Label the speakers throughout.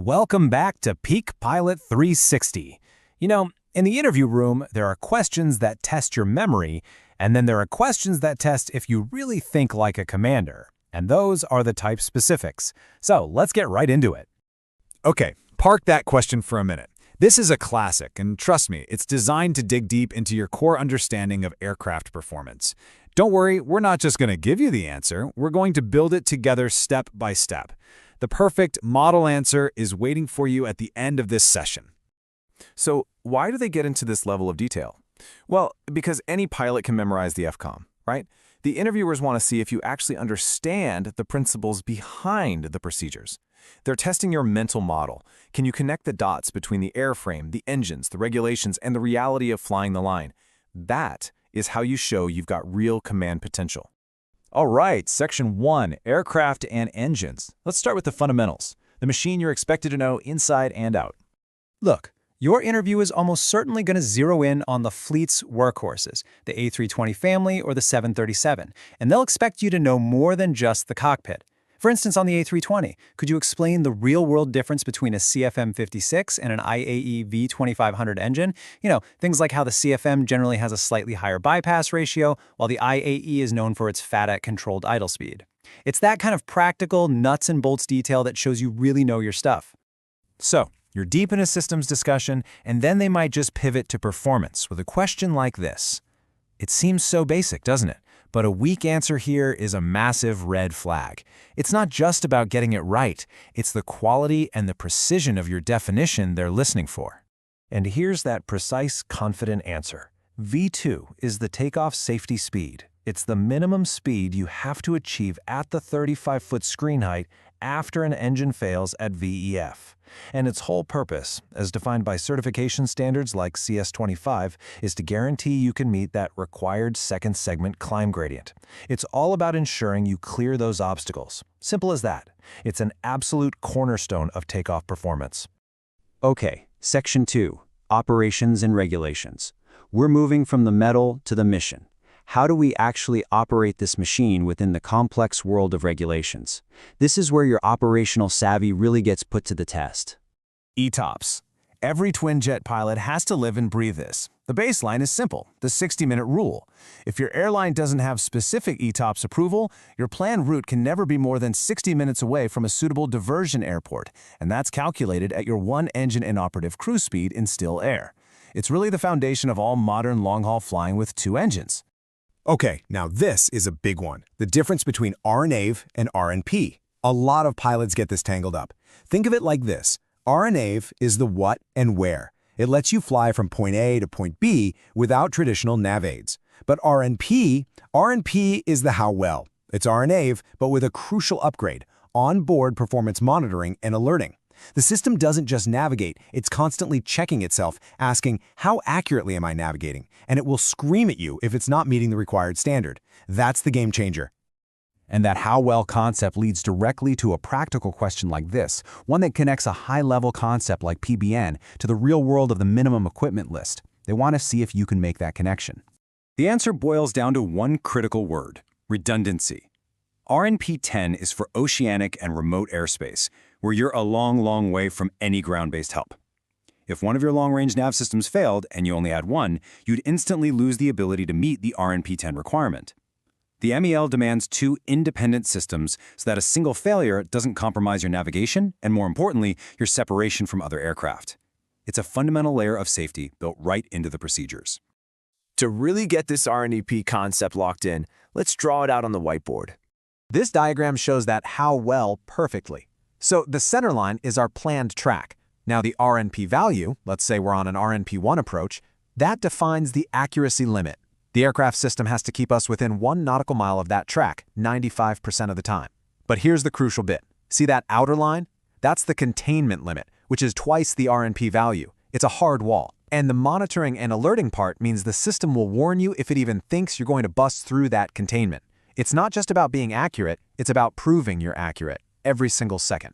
Speaker 1: Welcome back to Peak Pilot 360. You know, in the interview room, there are questions that test your memory, and then there are questions that test if you really think like a commander. And those are the type specifics. So let's get right into it.
Speaker 2: Okay, park that question for a minute. This is a classic, and trust me, it's designed to dig deep into your core understanding of aircraft performance. Don't worry, we're not just going to give you the answer, we're going to build it together step by step. The perfect model answer is waiting for you at the end of this session.
Speaker 3: So why do they get into this level of detail? Well, because any pilot can memorize the FCOM, right? The interviewers want to see if you actually understand the principles behind the procedures. They're testing your mental model. Can you connect the dots between the airframe, the engines, the regulations, and the reality of flying the line? That is how you show you've got real command potential.
Speaker 4: All right, Section 1, Aircraft and Engines. Let's start with the fundamentals, the machine you're expected to know inside and out.
Speaker 1: Look, your interview is almost certainly going to zero in on the fleet's workhorses, the A320 family or the 737, and they'll expect you to know more than just the cockpit. For instance, on the A320, could you explain the real-world difference between a CFM56 and an IAE V2500 engine? You know, things like how the CFM generally has a slightly higher bypass ratio, while the IAE is known for its FATEC-controlled idle speed. It's that kind of practical, nuts and bolts detail that shows you really know your stuff.
Speaker 4: So, you're deep in a systems discussion, and then they might just pivot to performance with a question like this. It seems so basic, doesn't it? But a weak answer here is a massive red flag. It's not just about getting it right, it's the quality and the precision of your definition they're listening for. And here's that precise, confident answer. V2 is the takeoff safety speed. It's the minimum speed you have to achieve at the 35-foot screen height after an engine fails at VEF. And its whole purpose, as defined by certification standards like CS25, is to guarantee you can meet that required second segment climb gradient. It's all about ensuring you clear those obstacles. Simple as that. It's an absolute cornerstone of takeoff performance.
Speaker 5: Okay, Section 2, Operations and Regulations. We're moving from the metal to the mission. How do we actually operate this machine within the complex world of regulations? This is where your operational savvy really gets put to the test.
Speaker 3: ETOPS. Every twin-jet pilot has to live and breathe this. The baseline is simple, the 60-minute rule. If your airline doesn't have specific ETOPS approval, your planned route can never be more than 60 minutes away from a suitable diversion airport, and that's calculated at your one-engine inoperative cruise speed in still air. It's really the foundation of all modern long-haul flying with two engines.
Speaker 6: Okay, now this is a big one. The difference between RNAV and RNP. A lot of pilots get this tangled up. Think of it like this. RNAV is the what and where. It lets you fly from point A to point B without traditional nav aids. But RNP is the how well. It's RNAV, but with a crucial upgrade, onboard performance monitoring and alerting. The system doesn't just navigate, it's constantly checking itself, asking, how accurately am I navigating? And it will scream at you if it's not meeting the required standard. That's the game changer.
Speaker 4: And that how well concept leads directly to a practical question like this, one that connects a high-level concept like PBN to the real world of the minimum equipment list. They want to see if you can make that connection.
Speaker 3: The answer boils down to one critical word: redundancy. RNP 10 is for oceanic and remote airspace, where you're a long, long way from any ground-based help. If one of your long-range nav systems failed and you only had one, you'd instantly lose the ability to meet the RNP 10 requirement. The MEL demands two independent systems so that a single failure doesn't compromise your navigation and, more importantly, your separation from other aircraft. It's a fundamental layer of safety built right into the procedures.
Speaker 7: To really get this RNEP concept locked in, let's draw it out on the whiteboard.
Speaker 1: This diagram shows that how well perfectly. So the center line is our planned track. Now the RNP value, let's say we're on an RNP1 approach, that defines the accuracy limit. The aircraft system has to keep us within 1 nautical mile of that track 95% of the time. But here's the crucial bit. See that outer line? That's the containment limit, which is twice the RNP value. It's a hard wall. And the monitoring and alerting part means the system will warn you if it even thinks you're going to bust through that containment. It's not just about being accurate, it's about proving you're accurate every single second.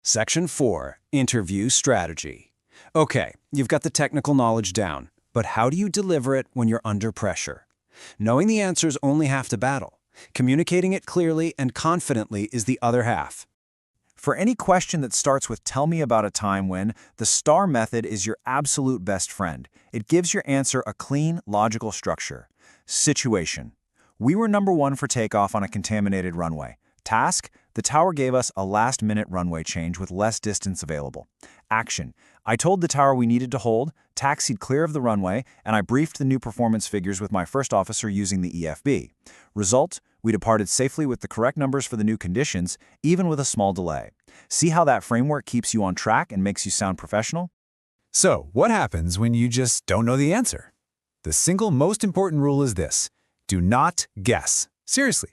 Speaker 3: Section 4, Interview Strategy. Okay, you've got the technical knowledge down, but how do you deliver it when you're under pressure? Knowing the answers only half the battle. Communicating it clearly and confidently is the other half.
Speaker 4: For any question that starts with "tell me about a time when," the STAR method is your absolute best friend. It gives your answer a clean, logical structure. Situation: we were number 1 for takeoff on a contaminated runway. Task: the tower gave us a last-minute runway change with less distance available. Action: I told the tower we needed to hold, taxied clear of the runway, and I briefed the new performance figures with my first officer using the EFB. Result: we departed safely with the correct numbers for the new conditions, even with a small delay. See how that framework keeps you on track and makes you sound professional?
Speaker 2: So, what happens when you just don't know the answer? The single most important rule is this: do not guess. Seriously,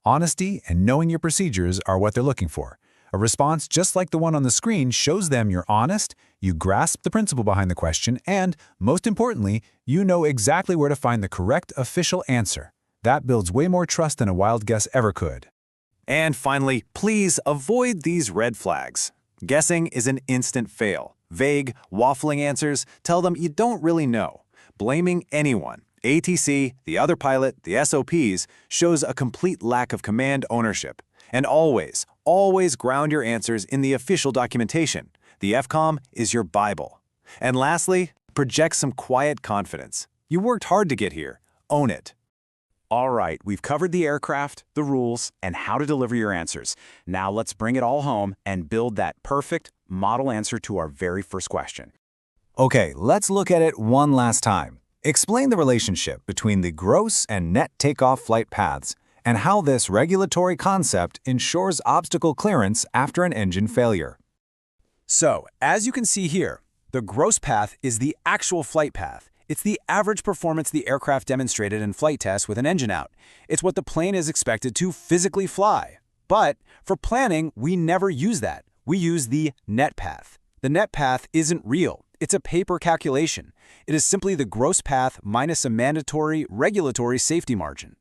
Speaker 2: honesty and knowing your procedures are what they're looking for. A response just like the one on the screen shows them you're honest, you grasp the principle behind the question, and, most importantly, you know exactly where to find the correct official answer. That builds way more trust than a wild guess ever could.
Speaker 7: And finally, please avoid these red flags. Guessing is an instant fail. Vague, waffling answers tell them you don't really know. Blaming anyone, ATC, the other pilot, the SOPs, shows a complete lack of command ownership. And always, always ground your answers in the official documentation. The FCOM is your Bible. And lastly, project some quiet confidence. You worked hard to get here. Own it.
Speaker 3: All right, we've covered the aircraft, the rules, and how to deliver your answers. Now let's bring it all home and build that perfect model answer to our very first question.
Speaker 4: Okay, let's look at it one last time. Explain the relationship between the gross and net takeoff flight paths and how this regulatory concept ensures obstacle clearance after an engine failure.
Speaker 7: So, as you can see here, the gross path is the actual flight path. It's the average performance the aircraft demonstrated in flight tests with an engine out. It's what the plane is expected to physically fly. But for planning, we never use that. We use the net path. The net path isn't real. It's a paper calculation. It is simply the gross path minus a mandatory regulatory safety margin.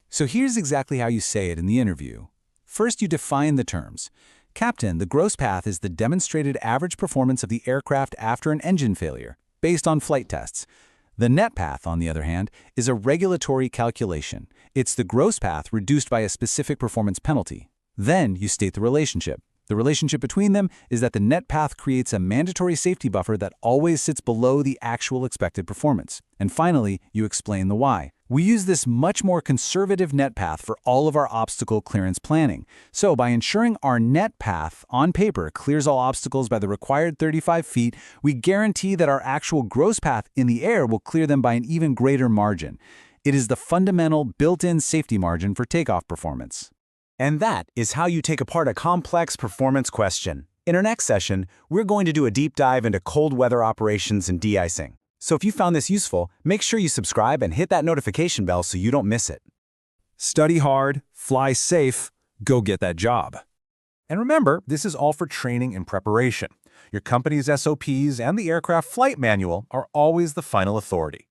Speaker 2: So here's exactly how you say it in the interview. First, you define the terms. Captain, the gross path is the demonstrated average performance of the aircraft after an engine failure, based on flight tests. The net path, on the other hand, is a regulatory calculation. It's the gross path reduced by a specific performance penalty. Then you state the relationship. The relationship between them is that the net path creates a mandatory safety buffer that always sits below the actual expected performance. And finally, you explain the why. We use this much more conservative net path for all of our obstacle clearance planning. So by ensuring our net path on paper clears all obstacles by the required 35 feet, we guarantee that our actual gross path in the air will clear them by an even greater margin. It is the fundamental built-in safety margin for takeoff performance.
Speaker 3: And that is how you take apart a complex performance question. In our next session, we're going to do a deep dive into cold weather operations and de-icing. So if you found this useful, make sure you subscribe and hit that notification bell so you don't miss it.
Speaker 2: Study hard, fly safe, go get that job.
Speaker 8: And remember, this is all for training and preparation. Your company's SOPs and the aircraft flight manual are always the final authority.